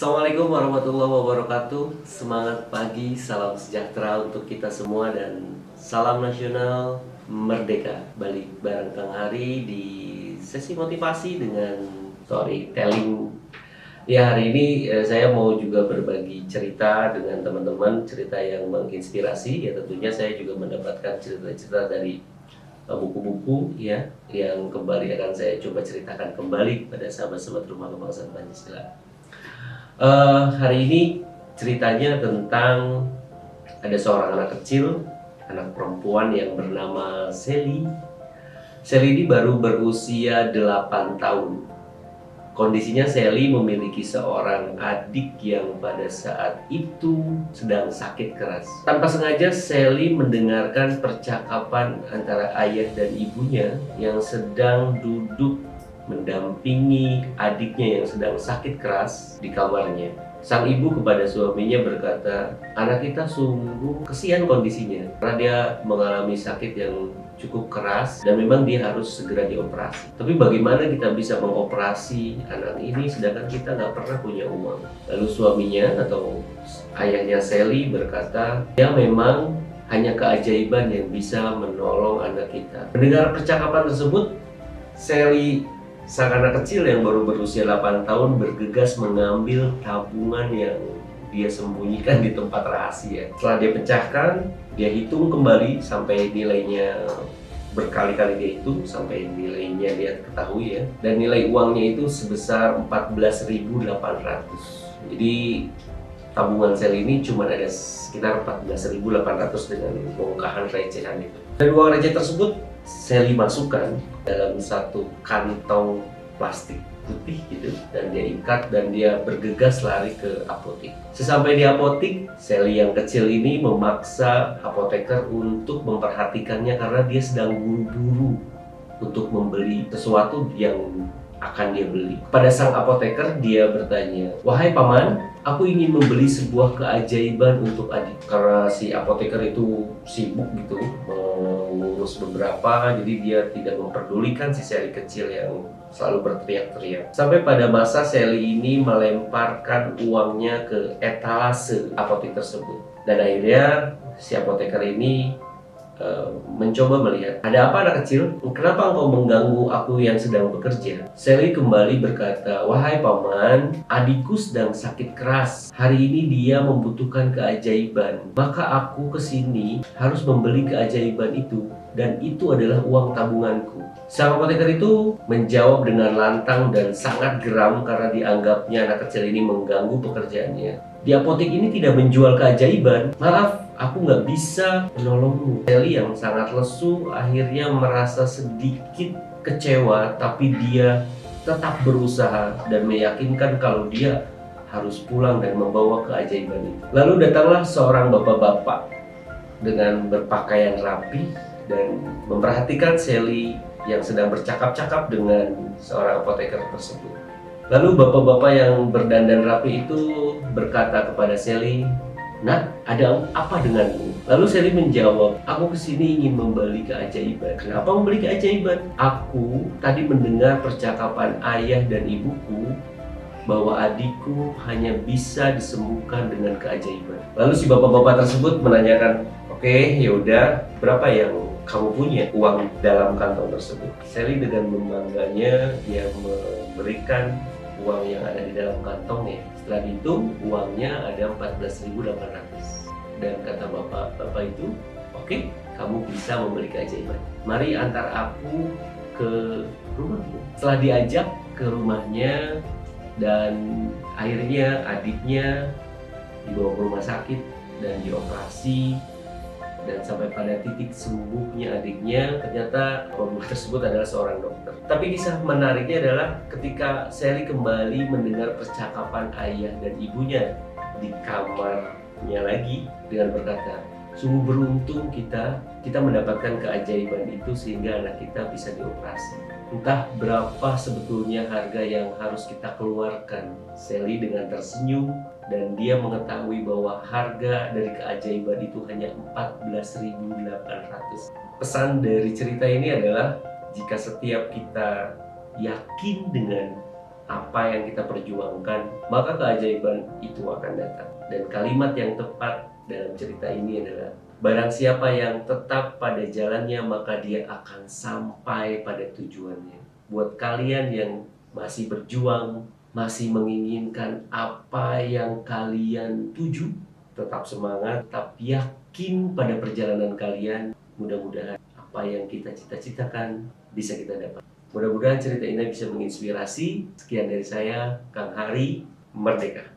Assalamualaikum warahmatullahi wabarakatuh. Semangat pagi, salam sejahtera untuk kita semua dan salam nasional merdeka. Balik bareng Kang Hari di sesi motivasi dengan storytelling. Ya, hari ini saya mau juga berbagi cerita dengan teman-teman, cerita yang menginspirasi. Ya, tentunya saya juga mendapatkan cerita-cerita dari buku-buku ya yang kembali akan saya coba ceritakan kembali pada sahabat-sahabat Rumah Kebangsaan Pancasila. Hari ini ceritanya tentang ada seorang anak kecil, anak perempuan yang bernama Sally. Sally ini baru berusia 8 tahun. Kondisinya Sally memiliki seorang adik yang pada saat itu sedang sakit keras. Tanpa sengaja Sally mendengarkan percakapan antara ayah dan ibunya yang sedang duduk mendampingi adiknya yang sedang sakit keras di kamarnya. Sang ibu kepada suaminya berkata, "Anak kita sungguh kesian kondisinya karena dia mengalami sakit yang cukup keras dan memang dia harus segera dioperasi. Tapi bagaimana kita bisa mengoperasi anak ini sedangkan kita nggak pernah punya uang?" Lalu suaminya atau ayahnya Sally berkata, "Ya memang hanya keajaiban yang bisa menolong anak kita." Mendengar percakapan tersebut, Sally, sang anak kecil yang baru berusia 8 tahun, bergegas mengambil tabungan yang dia sembunyikan di tempat rahasia. Setelah dia pecahkan, dia hitung kembali sampai nilainya, berkali-kali dia hitung sampai nilainya dia ketahui ya. Dan nilai uangnya itu sebesar 14.800. Jadi tabungan Sally ini cuma ada sekitar 14.800 dengan bongkahan recehan itu. Dan uang receh tersebut Sally masukkan dalam satu kantong plastik putih gitu dan dia ikat dan dia bergegas lari ke apotek. Sesampai di apotek, Sally yang kecil ini memaksa apoteker untuk memperhatikannya karena dia sedang buru-buru untuk membeli sesuatu yang akan dia beli. Kepada sang apoteker dia bertanya, "Wahai paman, aku ingin membeli sebuah keajaiban untuk adik." Karena si apoteker itu sibuk gitu mengurus beberapa, jadi dia tidak memperdulikan si Sally kecil yang selalu berteriak-teriak. Sampai pada masa Sally ini melemparkan uangnya ke etalase apotek tersebut. Dan akhirnya si apoteker ini mencoba melihat, "Ada apa anak kecil? Kenapa engkau mengganggu aku yang sedang bekerja?" Sally kembali berkata, "Wahai paman, adikku sedang sakit keras. Hari ini dia membutuhkan keajaiban. Maka aku kesini harus membeli keajaiban itu. Dan itu adalah uang tabunganku." Sang apoteker itu menjawab dengan lantang dan sangat geram karena dianggapnya anak kecil ini mengganggu pekerjaannya. "Di apotek ini tidak menjual keajaiban. Maaf, aku nggak bisa menolongmu." Sally yang sangat lesu akhirnya merasa sedikit kecewa, tapi dia tetap berusaha dan meyakinkan kalau dia harus pulang dan membawa keajaiban itu. Lalu datanglah seorang bapak-bapak dengan berpakaian rapi dan memperhatikan Sally yang sedang bercakap-cakap dengan seorang apoteker tersebut. Lalu bapak-bapak yang berdandan rapi itu berkata kepada Sally, "Nak, ada apa denganmu?" Lalu Sally menjawab, "Aku kesini ingin membeli keajaiban." "Kenapa membeli keajaiban?" "Aku tadi mendengar percakapan ayah dan ibuku bahwa adikku hanya bisa disembuhkan dengan keajaiban." Lalu si bapak-bapak tersebut menanyakan, "Oke, yaudah, berapa yang kamu punya uang dalam kantong tersebut?" Sally dengan membangganya dia memberikan uang yang ada di dalam kantongnya. Setelah dihitung, uangnya ada 14.800. Dan kata bapak-bapak itu, "Oke, kamu bisa membeli keajaiban. Mari antar aku ke rumahmu." Setelah diajak ke rumahnya dan akhirnya adiknya dibawa ke rumah sakit dan dioperasi. Dan sampai pada titik sembuhnya adiknya, ternyata bapak tersebut adalah seorang dokter. Tapi kisah menariknya adalah ketika Sally kembali mendengar percakapan ayah dan ibunya di kamarnya lagi dengan berkata, "Sungguh beruntung kita mendapatkan keajaiban itu sehingga anak kita bisa dioperasi. Entah berapa sebetulnya harga yang harus kita keluarkan." Sally dengan tersenyum dan dia mengetahui bahwa harga dari keajaiban itu hanya 14.800. Pesan dari cerita ini adalah jika setiap kita yakin dengan apa yang kita perjuangkan, maka keajaiban itu akan datang. Dan kalimat yang tepat dalam cerita ini adalah, barang siapa yang tetap pada jalannya, maka dia akan sampai pada tujuannya. Buat kalian yang masih berjuang, masih menginginkan apa yang kalian tuju, tetap semangat, tetap yakin pada perjalanan kalian. Mudah-mudahan apa yang kita cita-citakan bisa kita dapat. Mudah-mudahan cerita ini bisa menginspirasi. Sekian dari saya, Kang Hari, Merdeka.